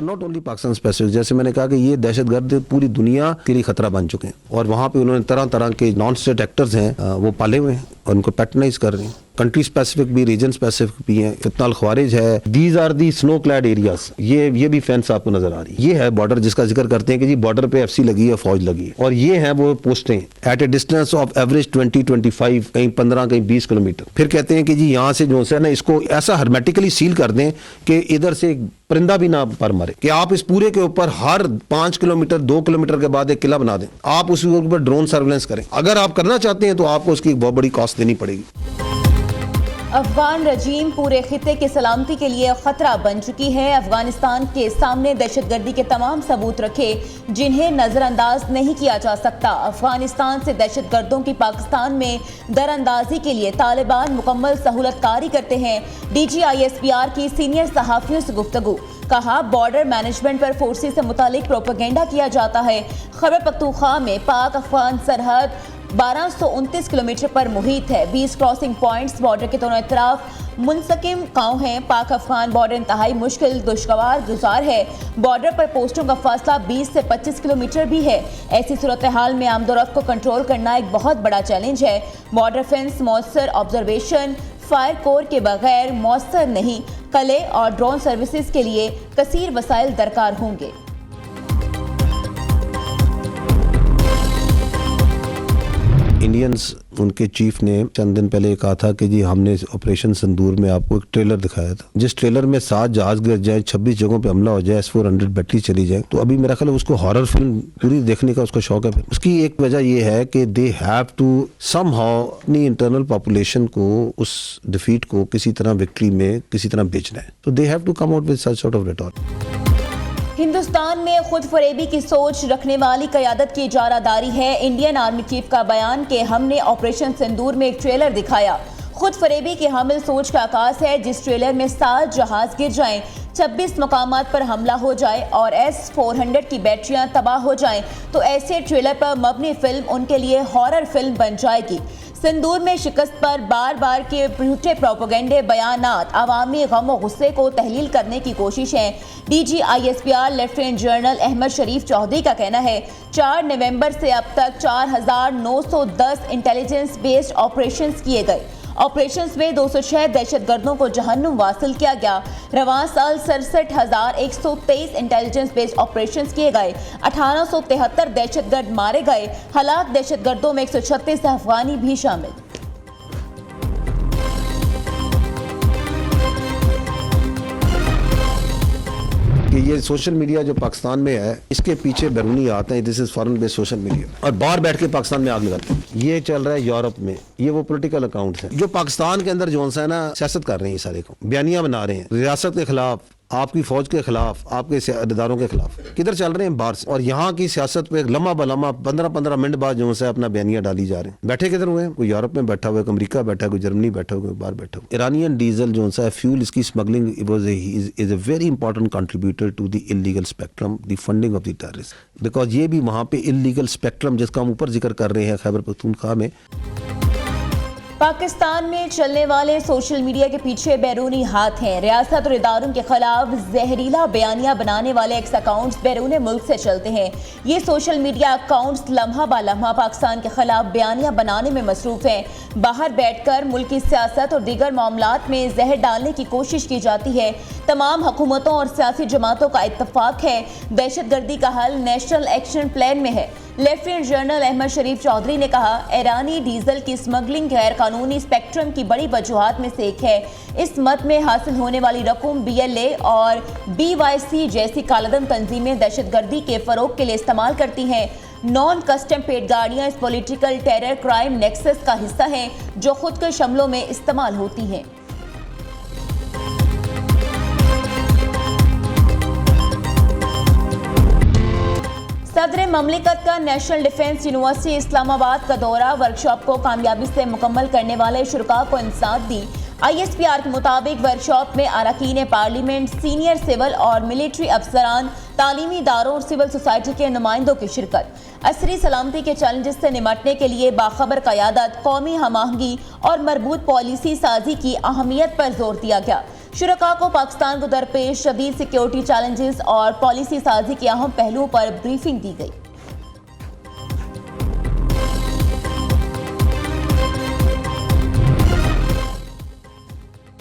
Not only Pakistan specific, जैसे मैंने कहा कि ये दहशतगर्द पूरी दुनिया के लिए खतरा बन चुके हैं और वहाँ पे उन्होंने तरह तरह के नॉन स्टेट एक्टर्स हैं वो पाले हुए हैं और उनको पैटर्नाइज कर रहे हैं। कंट्री स्पेसिफिक भी, रीजन स्पेसिफिक भी है। फितना अल ख्वारिज है, these are the snow clad areas. ये भी फेंस आपको नजर आ रही है। ये है बॉर्डर जिसका जिक्र करते हैं कि जी बॉर्डर पे एफसी लगी है, फौज लगी है, और ये है वो पोस्टें at a distance of average 20-25, कहीं 15, कहीं 20 किलोमीटर। फिर कहते हैं कि जी यहाँ से जो है ना इसको ऐसा हर्मेटिकली सील कर दें कि इधर से परिंदा भी ना पर मरे, कि आप इस पूरे के ऊपर हर 5 किलोमीटर 2 किलोमीटर के बाद एक किला बना दें, आप उसके ऊपर ड्रोन सर्वेलेंस करें। अगर आप करना चाहते हैं तो आपको उसकी एक बहुत बड़ी कॉस्ट देनी पड़ेगी। अफगान रजीम पूरे खिते की सलामती के लिए खतरा बन चुकी है। अफगानिस्तान के सामने दहशतगर्दी के तमाम सबूत रखे जिन्हें नजरअंदाज नहीं किया जा सकता। अफगानिस्तान से दहशतगर्दों की पाकिस्तान में दरअंदाजी के लिए तालिबान मुकम्मल सहूलतकारी करते हैं। DGISPR की सीनियर सहाफियों से गुफ्तगू, कहा बॉर्डर मैनेजमेंट पर फोर्सेस से मुतालिक प्रोपेगेंडा किया जाता है। खैबर पख्तूनख्वा में पाक अफगान सरहद 1229 किलोमीटर पर मुहित है। 20 क्रॉसिंग पॉइंट्स बॉर्डर के दोनों तरफ मुंसकिम गांव हैं। पाक अफगान बॉर्डर इंतहाई मुश्किल दुश्वार गुजार है। बॉर्डर पर पोस्टों का फासला 20 से 25 किलोमीटर भी है। ऐसी सूरत हाल में आमदोरफ्त को कंट्रोल करना एक बहुत बड़ा चैलेंज है। बॉर्डर फेंस मौसर ऑब्जर्वेशन फायर कोर के बगैर मौसर नहीं। कले और ड्रोन सर्विसेज के लिए कसीर वसाइल दरकार होंगे। इंडियंस, उनके चीफ ने चंद दिन पहले कहा था कि जी हमने ऑपरेशन संदूर में आपको एक ट्रेलर दिखाया था, जिस ट्रेलर में 7 जहाज गिर जाए, 26 जगहों पे हमला हो जाए, S-400 बैटरी चली जाए। तो अभी मेरा ख्याल है उसको हॉरर फिल्म पूरी देखने का उसका शौक है। उसकी एक वजह यह है कि दे हैव टू समहाउ अपनी इंटरनल पॉपुलेशन को उस डिफीट को किसी तरह विक्ट्री में किसी तरह बेचना है। तो they have to come out with such sort of retort. Hindustan में खुद फरेबी की सोच रखने वाली क़यादत की इजारादारी है। इंडियन आर्मी चीफ का बयान कि हमने ऑपरेशन सिंदूर में एक ट्रेलर दिखाया। खुद फरेबी की हामिल सोच का आकाश है। जिस ट्रेलर में 7 जहाज गिर जाएं, 26 मकामात पर हमला हो जाए और S-400 की बैटरियां तबाह हो जाएं, तो ऐसे ट्रेलर पर मबनी फिल्म उनके लिए हॉरर फिल्म बन जाएगी। सिंदूर में शिकस्त पर बार बार के झूठे प्रोपेगेंडे बयानात अवामी गम और गुस्से को तहलील करने की कोशिश है। DGISPR लेफ्टिनेंट जनरल अहमद शरीफ चौधरी का कहना है 4 नवंबर से अब तक 4910 इंटेलिजेंस बेस्ड ऑपरेशंस किए गए। ऑपरेशंस में 206 दहशतगर्दों को जहन्नुम वासिल किया गया। रवां साल 67,123 इंटेलिजेंस बेस्ड ऑपरेशंस किए गए। 1873 दहशतगर्द मारे गए। हलाक दहशतगर्दों में 136 अफगानी भी शामिल। कि ये सोशल मीडिया जो पाकिस्तान में है, इसके पीछे बैरूनी आते हैं। This is foreign based social media, और बाहर बैठ के पाकिस्तान में आग लगाते हैं। ये चल रहा है यूरोप में, ये वो पॉलिटिकल अकाउंट्स हैं जो पाकिस्तान के अंदर जो है ना सियासत कर रहे हैं। ये सारे को बयानियां बना रहे हैं रियासत के खिलाफ, आपकी फौज के खिलाफ, आपके इदारों के खिलाफ। किधर चल रहे हैं? बाहर से। और यहाँ की सियासत पे लम्हा बलम्हा 15-15 मिनट बाद जो है अपना बयानियां डाली जा रहे हैं। बैठे किधर हुए हैं? कोई यूरोप में बैठा हुआ है, कोई अमेरिका बैठा है, कोई जर्मनी बैठा हुआ है, कोई बाहर बैठा हुआ है। ईरानियन डीजल जो है फ्यूल, इसकी smuggling is a very important contributor to the illegal spectrum, the funding of the terrorist, because ये भी वहाँ पे इलीगल स्पेक्ट्रम जिसका हम ऊपर जिक्र कर रहे हैं खैबर पख्तूनख्वा में। पाकिस्तान में चलने वाले सोशल मीडिया के पीछे बैरूनी हाथ हैं। रियासत और इदारों के खिलाफ जहरीला बयानिया बनाने वाले एक्स अकाउंट्स बैरून मुल्क से चलते हैं। ये सोशल मीडिया अकाउंट्स लम्हा बा लम्हा पाकिस्तान के खिलाफ बयानिया बनाने में मसरूफ हैं। बाहर बैठकर मुल्क की सियासत और दीगर मामलात में जहर डालने की कोशिश की जाती है। तमाम हुकूमतों और सियासी जमातों का इत्तफाक है दहशतगर्दी का हल नेशनल एक्शन प्लान में है। लेफ्टिनेंट जनरल अहमद शरीफ चौधरी ने कहा ईरानी डीजल की स्मगलिंग गैर कानूनी स्पेक्ट्रम की बड़ी वजूहात में से एक है। इस मद में हासिल होने वाली रकूम BLA और BYC जैसी कालाधन तंजीमें दहशतगर्दी के फरोग के लिए इस्तेमाल करती हैं। नॉन कस्टम पेड गाड़ियाँ इस पॉलिटिकल टेरर क्राइम नेक्सस का हिस्सा हैं जो खुद के शमलों में इस्तेमाल होती हैं। सदर ममलिकत का नेशनल डिफेंस यूनिवर्सिटी इस्लामाबाद का दौरा, वर्कशॉप को कामयाबी से मुकम्मल करने वाले शुरका को इंसाफ दी। ISPR के मुताबिक वर्कशॉप में अरकान पार्लियामेंट, सीनियर सिविल और मिलिट्री अफसरान, तालीमी इदारों और सिविल सोसाइटी के नुमाइंदों की शिरकत। असरी सलामती के चैलेंजेस से निमटने के लिए बाखबर क़यादत, कौमी हम आहंगी और मरबूत पॉलिसी साजी की अहमियत पर जोर दिया गया। शुरका को पाकिस्तान को दरपेश शदीद सिक्योरिटी चैलेंजेस और पॉलिसी साजी के अहम पहलुओं पर ब्रीफिंग दी गई।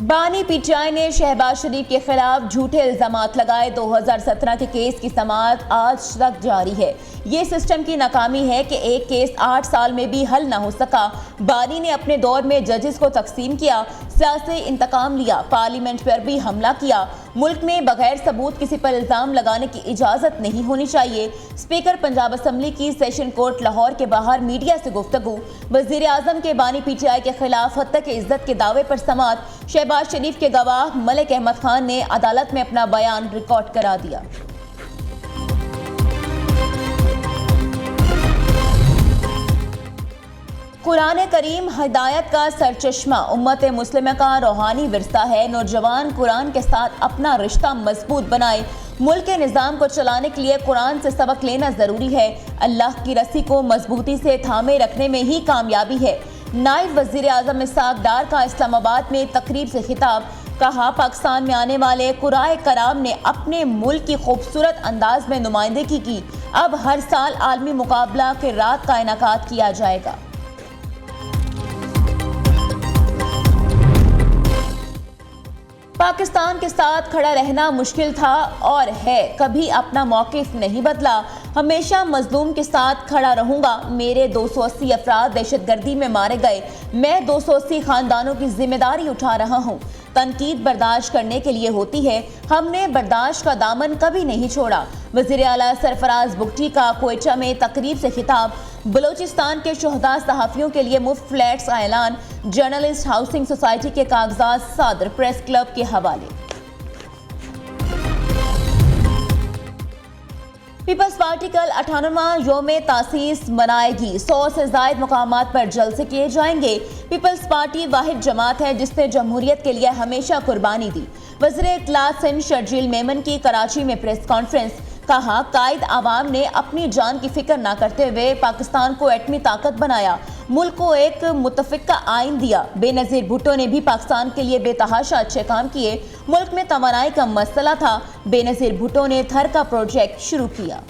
बानी पीटीआई ने शहबाज शरीफ के खिलाफ झूठे इल्जामात लगाए। 2017 के केस की समाअत आज तक जारी है। ये सिस्टम की नाकामी है कि एक केस 8 साल में भी हल न हो सका। बानी ने अपने दौर में जजेस को तकसीम किया, सियासी इंतकाम लिया, पार्लियामेंट पर भी हमला किया। मुल्क में बगैर सबूत किसी पर इल्जाम लगाने की इजाजत नहीं होनी चाहिए। स्पीकर पंजाब असम्बली की सेशन कोर्ट लाहौर के बाहर मीडिया से गुफ्तगू। वजीर आजम के बानी पीटीआई के खिलाफ हत्या की इज्जत के दावे पर समाअत। शहबाज शरीफ के गवाह मलिक अहमद खान ने अदालत में अपना बयान रिकॉर्ड करा दिया। कुरान करीम हिदायत का सरचश्मा, उम्मत मुस्लिमा का रूहानी विरसा है। नौजवान कुरान के साथ अपना रिश्ता मजबूत बनाए। मुल्क के निज़ाम को चलाने के लिए कुरान से सबक लेना ज़रूरी है। अल्लाह की रस्सी को मजबूती से थामे रखने में ही कामयाबी है। नायब वज़ीर आज़म इसहाक डार का इस्लामाबाद में तकरीब से खिताब। कहा, पाकिस्तान में आने वाले कुराए कराम ने अपने मुल्क की खूबसूरत अंदाज में नुमाइंदगी की। अब हर साल आलमी मुकाबला के रात का इनाकात किया जाएगा। पाकिस्तान के साथ खड़ा रहना मुश्किल था और है, कभी अपना मौक़िफ़ नहीं बदला। हमेशा मजलूम के साथ खड़ा रहूंगा। मेरे 280 अफराद दहशतगर्दी में मारे गए। मैं 280 खानदानों की जिम्मेदारी उठा रहा हूँ। तनकीद बर्दाश्त करने के लिए होती है, हमने बर्दाश्त का दामन कभी नहीं छोड़ा। वज़ीर आला सरफराज बुगटी का क्वेटा में तकरीब से खिताब। बलोचिस्तान के शुहदा सहाफ़ियों के लिए मुफ्त फ्लैट्स का ऐलान। जर्नलिस्ट हाउसिंग सोसाइटी के कागजात सादर, प्रेस क्लब के हवाले। पीपल्स पार्टी कल 98वां यौम तासीस मनाएगी। 100 से ज़ायद मुकामात पर जलसे किए जाएंगे। पीपल्स पार्टी वाहिद जमात है जिसने जमहूरियत के लिए हमेशा कुर्बानी दी। वज़ीर इत्तलात सिंध शर्जील मेमन की कराची में प्रेस कॉन्फ्रेंस। कहा, कायद आवाम ने अपनी जान की फिक्र ना करते हुए पाकिस्तान को एटमी ताकत बनाया, मुल्क को एक मुतफ़िक़ा आइन दिया। बेनज़ीर भुट्टो ने भी पाकिस्तान के लिए बेतहाशा अच्छे काम किए। मुल्क में तवानाई का मसला था, बेनज़ीर भुट्टो ने थर का प्रोजेक्ट शुरू किया।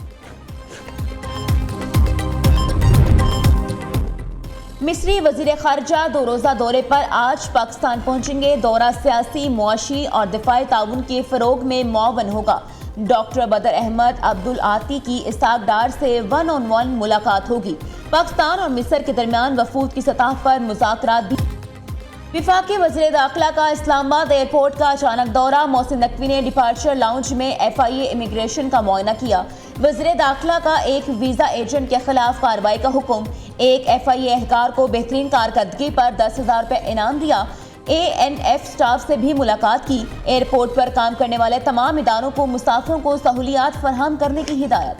मिस्री वज़ीर ख़ारजा 2 रोज़ा दौरे पर आज पाकिस्तान पहुंचेंगे। दौरा सियासी, मुआशी और दिफाई ताउन के फ़रोग में मुआवन होगा। डॉक्टर बदर अहमद अब्दुल आती की इसहाक डार से 1-on-1 मुलाकात होगी। पाकिस्तान और मिस्र के दरमियान वफूद की सतह पर मुज़ाकरात भी। विफाकी वज़ीर दाखिला का इस्लामाबाद एयरपोर्ट का अचानक दौरा। मोहसिन नकवी ने डिपार्चर लाउंज में FIA इमिग्रेशन का मुआयना किया। वज़ीर दाखिला का एक वीज़ा एजेंट के खिलाफ कार्रवाई का हुक्म। एक FIA एहलकार को बेहतरीन कारकर्दगी पर 10,000 रुपये इनाम दिया। ANF स्टाफ से भी मुलाकात की। एयरपोर्ट पर काम करने वाले तमाम इदारों को मुसाफिरों को सहूलियात फराहम करने की हिदायत।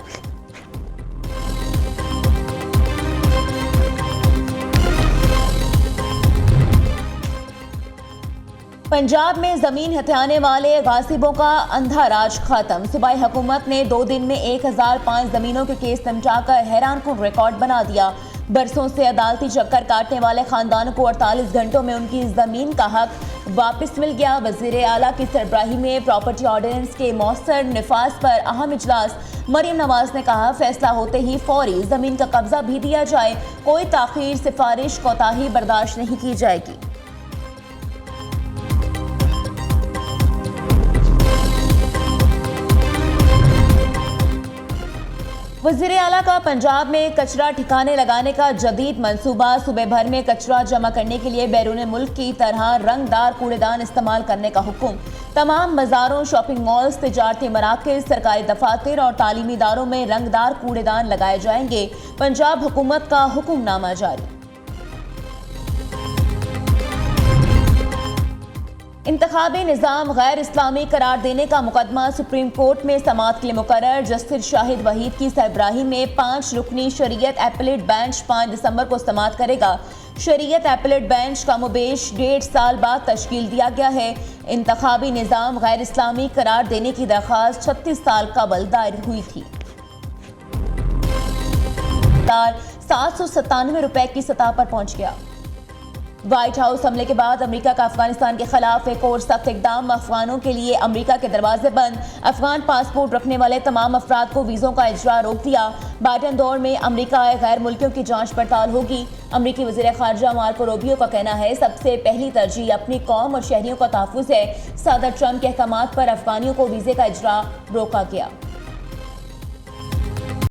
पंजाब में जमीन हथियाने वाले गासिबों का अंधा राज खत्म। सूबाई हुकूमत ने 2 दिन में 1005 जमीनों के केस निपटाकर हैरानकुन रिकॉर्ड बना दिया। बरसों से अदालती चक्कर काटने वाले खानदानों को 48 घंटों में उनकी जमीन का हक वापस मिल गया। वज़ीर आला की सरबराही में प्रॉपर्टी ऑर्डिनेंस के मौसर निफाज पर अहम इजलास। मरीम नवाज ने कहा, फैसला होते ही फौरी जमीन का कब्जा भी दिया जाए। कोई ताखीर, सिफारिश, कोताही बर्दाश्त नहीं की जाएगी। वज़ीर आला का पंजाब में कचरा ठिकाने लगाने का जदीद मंसूबा। सूबे भर में कचरा जमा करने के लिए बैरून मुल्क की तरह रंगदार कूड़ेदान इस्तेमाल करने का हुक्म। तमाम मज़ारों, शॉपिंग मॉल्स, तिजारती मराकज़, सरकारी दफातर और तालीमी इदारों में रंगदार कूड़ेदान लगाए जाएंगे। पंजाब हुकूमत का हुक्मनामा जारी। इंतखाबी निज़ाम गैर इस्लामी करार देने का मुकदमा सुप्रीम कोर्ट में समाअत के लिए मुकर्रर। जस्टिस शाहिद वहीद की सरबराही में 5 रुकनी शरीयत एपलेट बेंच 5 दिसंबर को समाअत करेगा। शरीयत एपलेट बेंच का मुबेश 1.5 साल बाद तश्कील दिया गया है। इंतखाबी निज़ाम गैर इस्लामी करार देने की दरख्वास्त 36 साल कबल दायर हुई थी। 797 रुपए की सतह पर पहुंच गया। व्हाइट हाउस हमले के बाद अमेरिका का अफगानिस्तान के खिलाफ एक और सख्त इकदाम। अफगानों के लिए अमेरिका के दरवाजे बंद। अफगान पासपोर्ट रखने वाले तमाम अफराद को वीज़ों का इजरा रोक दिया। बाइडन दौर में अमेरिका आए गैर मुल्कियों की जांच पड़ताल होगी। अमेरिकी वज़ीर ख़ारजा मार्को रूबियो का कहना है सबसे पहली तरजीह अपनी कौम और शहरियों का तहफ़्फ़ुज़ है। सदर ट्रंप के अहकामात पर अफगानियों को वीज़े का इजरा रोका गया।